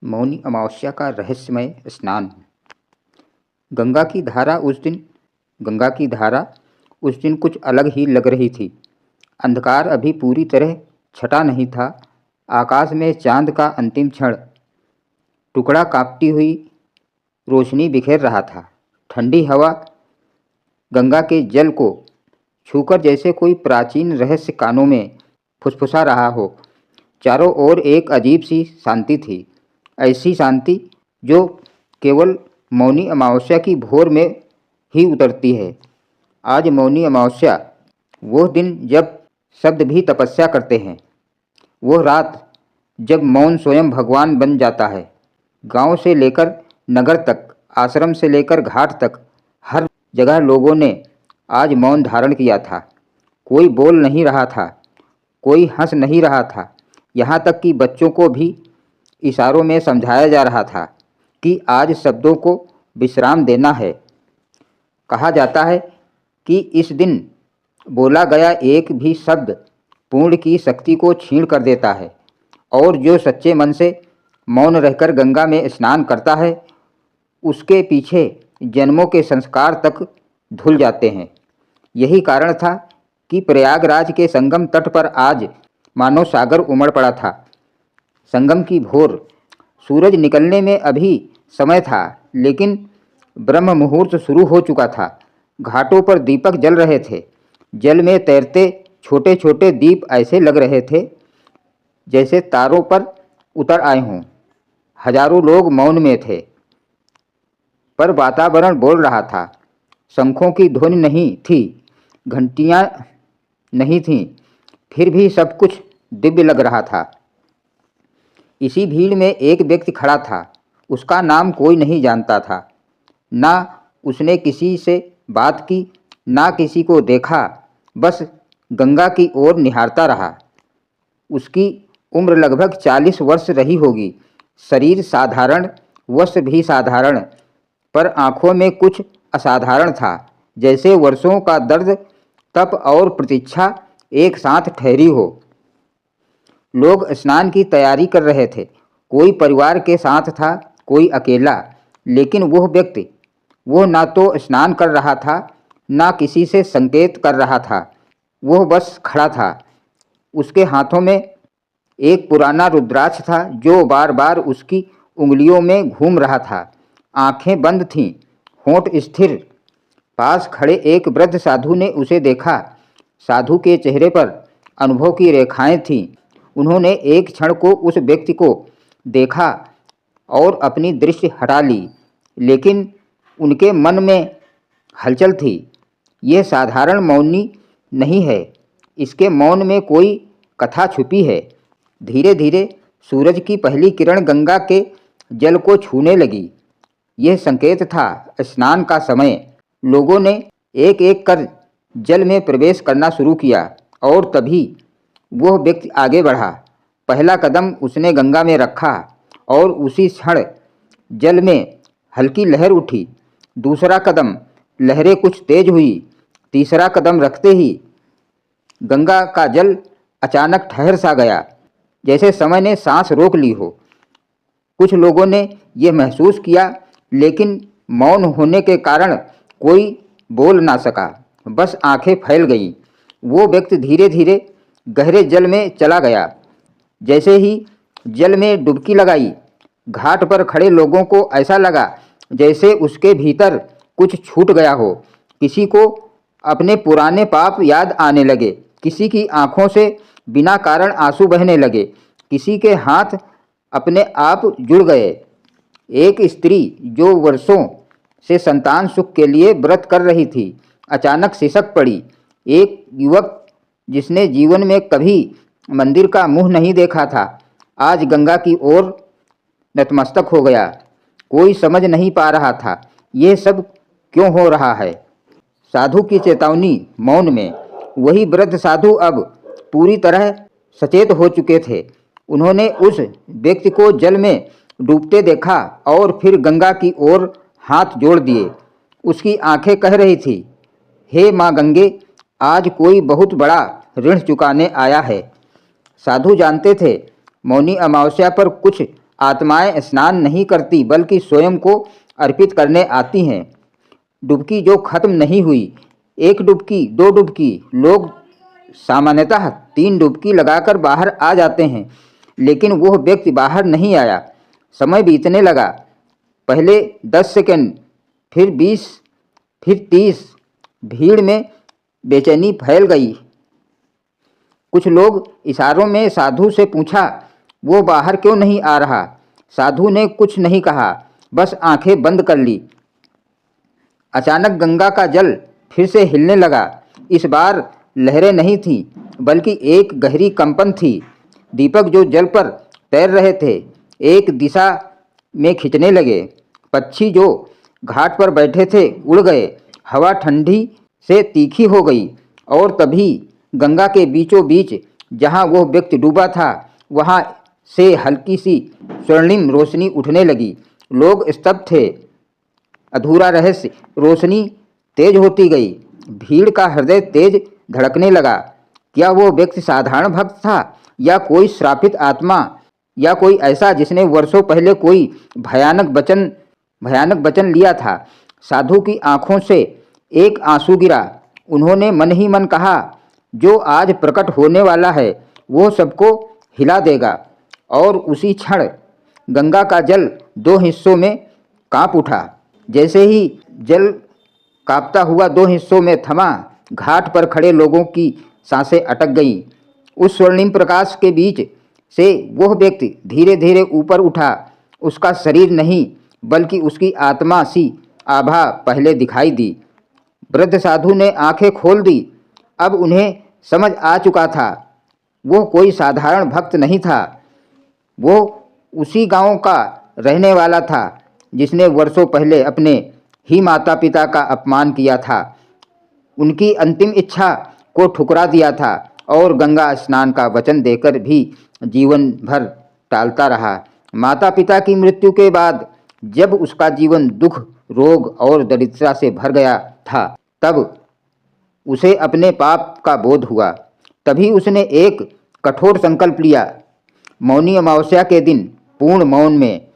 मौनी अमावस्या का रहस्यमय स्नान। गंगा की धारा उस दिन कुछ अलग ही लग रही थी। अंधकार अभी पूरी तरह छटा नहीं था। आकाश में चांद का अंतिम क्षण टुकड़ा कांपती हुई रोशनी बिखेर रहा था। ठंडी हवा गंगा के जल को छूकर जैसे कोई प्राचीन रहस्य कानों में फुसफुसा रहा हो। चारों ओर एक अजीब सी शांति थी, ऐसी शांति जो केवल मौनी अमावस्या की भोर में ही उतरती है। आज मौनी अमावस्या, वो दिन जब शब्द भी तपस्या करते हैं, वो रात जब मौन स्वयं भगवान बन जाता है। गांव से लेकर नगर तक, आश्रम से लेकर घाट तक, हर जगह लोगों ने आज मौन धारण किया था। कोई बोल नहीं रहा था, कोई हंस नहीं रहा था, यहाँ तक कि बच्चों को भी इशारों में समझाया जा रहा था कि आज शब्दों को विश्राम देना है। कहा जाता है कि इस दिन बोला गया एक भी शब्द पूर्ण की शक्ति को छीन कर देता है, और जो सच्चे मन से मौन रहकर गंगा में स्नान करता है, उसके पीछे जन्मों के संस्कार तक धुल जाते हैं। यही कारण था कि प्रयागराज के संगम तट पर आज मानो सागर उमड़ पड़ा था। संगम की भोर, सूरज निकलने में अभी समय था, लेकिन ब्रह्म मुहूर्त शुरू हो चुका था। घाटों पर दीपक जल रहे थे। जल में तैरते छोटे छोटे दीप ऐसे लग रहे थे जैसे तारों पर उतर आए हों। हजारों लोग मौन में थे, पर वातावरण बोल रहा था। शंखों की ध्वनि नहीं थी, घंटियां नहीं थीं, फिर भी सब कुछ दिव्य लग रहा था। इसी भीड़ में एक व्यक्ति खड़ा था। उसका नाम कोई नहीं जानता था। ना उसने किसी से बात की, ना किसी को देखा, बस गंगा की ओर निहारता रहा। उसकी उम्र लगभग 40 वर्ष रही होगी। शरीर साधारण, वस्त्र भी साधारण, पर आंखों में कुछ असाधारण था, जैसे वर्षों का दर्द, तप और प्रतीक्षा एक साथ ठहरी हो। लोग स्नान की तैयारी कर रहे थे। कोई परिवार के साथ था, कोई अकेला, लेकिन वो ना तो स्नान कर रहा था, ना किसी से संकेत कर रहा था। वो बस खड़ा था। उसके हाथों में एक पुराना रुद्राक्ष था जो बार बार उसकी उंगलियों में घूम रहा था। आंखें बंद थीं, होंठ स्थिर। पास खड़े एक वृद्ध साधु ने उसे देखा। साधु के चेहरे पर अनुभव की रेखाएं थीं। उन्होंने एक क्षण को उस व्यक्ति को देखा और अपनी दृष्टि हटा ली, लेकिन उनके मन में हलचल थी। यह साधारण मौनी नहीं है, इसके मौन में कोई कथा छुपी है। धीरे धीरे सूरज की पहली किरण गंगा के जल को छूने लगी। यह संकेत था स्नान का समय। लोगों ने एक एक कर जल में प्रवेश करना शुरू किया, और तभी वह व्यक्ति आगे बढ़ा। पहला कदम उसने गंगा में रखा और उसी क्षण जल में हल्की लहर उठी। दूसरा कदम, लहरें कुछ तेज हुई। तीसरा कदम रखते ही गंगा का जल अचानक ठहर सा गया, जैसे समय ने सांस रोक ली हो। कुछ लोगों ने यह महसूस किया, लेकिन मौन होने के कारण कोई बोल ना सका, बस आंखें फैल गईं। वो व्यक्ति धीरे धीरे गहरे जल में चला गया। जैसे ही जल में डुबकी लगाई, घाट पर खड़े लोगों को ऐसा लगा जैसे उसके भीतर कुछ छूट गया हो। किसी को अपने पुराने पाप याद आने लगे, किसी की आंखों से बिना कारण आंसू बहने लगे, किसी के हाथ अपने आप जुड़ गए। एक स्त्री जो वर्षों से संतान सुख के लिए व्रत कर रही थी, अचानक सिसक पड़ी। एक युवक जिसने जीवन में कभी मंदिर का मुंह नहीं देखा था, आज गंगा की ओर नतमस्तक हो गया। कोई समझ नहीं पा रहा था ये सब क्यों हो रहा है। साधु की चेतावनी मौन में। वही वृद्ध साधु अब पूरी तरह सचेत हो चुके थे। उन्होंने उस व्यक्ति को जल में डूबते देखा और फिर गंगा की ओर हाथ जोड़ दिए। उसकी आंखें कह रही थी, हे माँ गंगे, आज कोई बहुत बड़ा ऋण चुकाने आया है। साधु जानते थे मौनी अमावस्या पर कुछ आत्माएं स्नान नहीं करती बल्कि स्वयं को अर्पित करने आती हैं। डुबकी जो खत्म नहीं हुई, एक डुबकी, दो डुबकी, लोग सामान्यतः 3 डुबकी लगाकर बाहर आ जाते हैं, लेकिन वह व्यक्ति बाहर नहीं आया। समय बीतने लगा, पहले 10 सेकंड, फिर 20, फिर 30। भीड़ में बेचैनी फैल गई। कुछ लोग इशारों में साधु से पूछा, वो बाहर क्यों नहीं आ रहा? साधु ने कुछ नहीं कहा, बस आंखें बंद कर ली। अचानक गंगा का जल फिर से हिलने लगा। इस बार लहरें नहीं थीं, बल्कि एक गहरी कंपन थी। दीपक जो जल पर तैर रहे थे, एक दिशा में खिंचने लगे। पक्षी जो घाट पर बैठे थे उड़ गए। हवा ठंडी से तीखी हो गई और तभी गंगा के बीचों बीच जहाँ वह व्यक्ति डूबा था, वहाँ से हल्की सी स्वर्णिम रोशनी उठने लगी। लोग स्तब्ध थे। अधूरा रहस्य। रोशनी तेज होती गई। भीड़ का हृदय तेज धड़कने लगा। क्या वो व्यक्ति साधारण भक्त था या कोई श्रापित आत्मा, या कोई ऐसा जिसने वर्षों पहले कोई भयानक वचन लिया था? साधु की आंखों से एक आंसू गिरा। उन्होंने मन ही मन कहा, जो आज प्रकट होने वाला है वो सबको हिला देगा। और उसी क्षण गंगा का जल 2 हिस्सों में कांप उठा। जैसे ही जल कांपता हुआ 2 हिस्सों में थमा, घाट पर खड़े लोगों की सांसें अटक गईं। उस स्वर्णिम प्रकाश के बीच से वह व्यक्ति धीरे धीरे ऊपर उठा। उसका शरीर नहीं, बल्कि उसकी आत्मा सी आभा पहले दिखाई दी। वृद्ध साधु ने आंखें खोल दी। अब उन्हें समझ आ चुका था, वो कोई साधारण भक्त नहीं था। वो उसी गांव का रहने वाला था जिसने वर्षों पहले अपने ही माता पिता का अपमान किया था, उनकी अंतिम इच्छा को ठुकरा दिया था और गंगा स्नान का वचन देकर भी जीवन भर टालता रहा। माता पिता की मृत्यु के बाद जब उसका जीवन दुख, रोग और दरिद्रता से भर गया था, तब उसे अपने पाप का बोध हुआ। तभी उसने एक कठोर संकल्प लिया। मौनी अमावस्या के दिन पूर्ण मौन में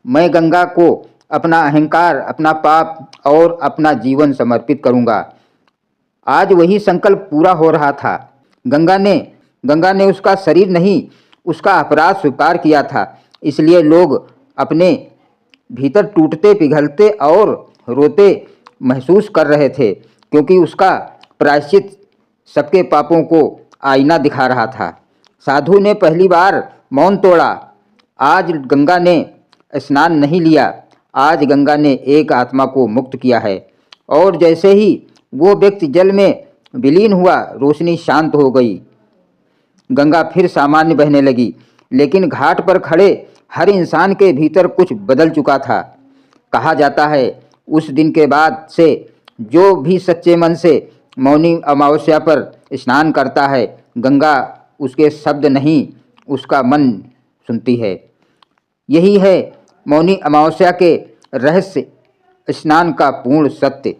मैं गंगा को अपना अहंकार, अपना पाप और अपना जीवन समर्पित करूंगा। आज वही संकल्प पूरा हो रहा था। गंगा ने उसका शरीर नहीं, उसका अपराध स्वीकार किया था। इसलिए लोग अपने भीतर टूटते, पिघलते और रोते महसूस कर रहे थे, क्योंकि उसका प्रायश्चित सबके पापों को आईना दिखा रहा था। साधु ने पहली बार मौन तोड़ा। आज गंगा ने स्नान नहीं लिया, आज गंगा ने एक आत्मा को मुक्त किया है। और जैसे ही वो व्यक्ति जल में विलीन हुआ, रोशनी शांत हो गई। गंगा फिर सामान्य बहने लगी, लेकिन घाट पर खड़े हर इंसान के भीतर कुछ बदल चुका था। कहा जाता है, उस दिन के बाद से जो भी सच्चे मन से मौनी अमावस्या पर स्नान करता है, गंगा उसके शब्द नहीं, उसका मन सुनती है। यही है मौनी अमावस्या के रहस्य स्नान का पूर्ण सत्य।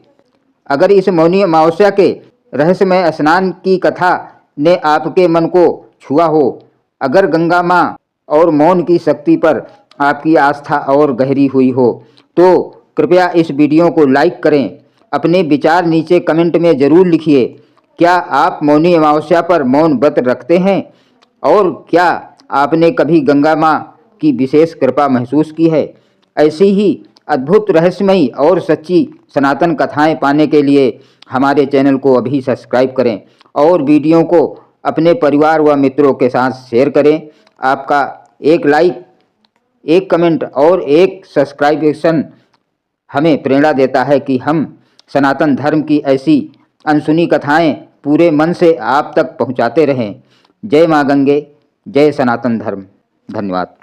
अगर इस मौनी अमावस्या के रहस्यमय स्नान की कथा ने आपके मन को छुआ हो, अगर गंगा माँ और मौन की शक्ति पर आपकी आस्था और गहरी हुई हो, तो कृपया इस वीडियो को लाइक करें। अपने विचार नीचे कमेंट में ज़रूर लिखिए। क्या आप मौनी अमावस्या पर मौन व्रत रखते हैं? और क्या आपने कभी गंगा माँ की विशेष कृपा महसूस की है? ऐसी ही अद्भुत, रहस्यमयी और सच्ची सनातन कथाएं पाने के लिए हमारे चैनल को अभी सब्सक्राइब करें और वीडियो को अपने परिवार व मित्रों के साथ शेयर करें। आपका एक लाइक, एक कमेंट और एक सब्सक्रिप्शन हमें प्रेरणा देता है कि हम सनातन धर्म की ऐसी अनसुनी कथाएं पूरे मन से आप तक पहुंचाते रहें। जय मां गंगे, जय सनातन धर्म। धन्यवाद।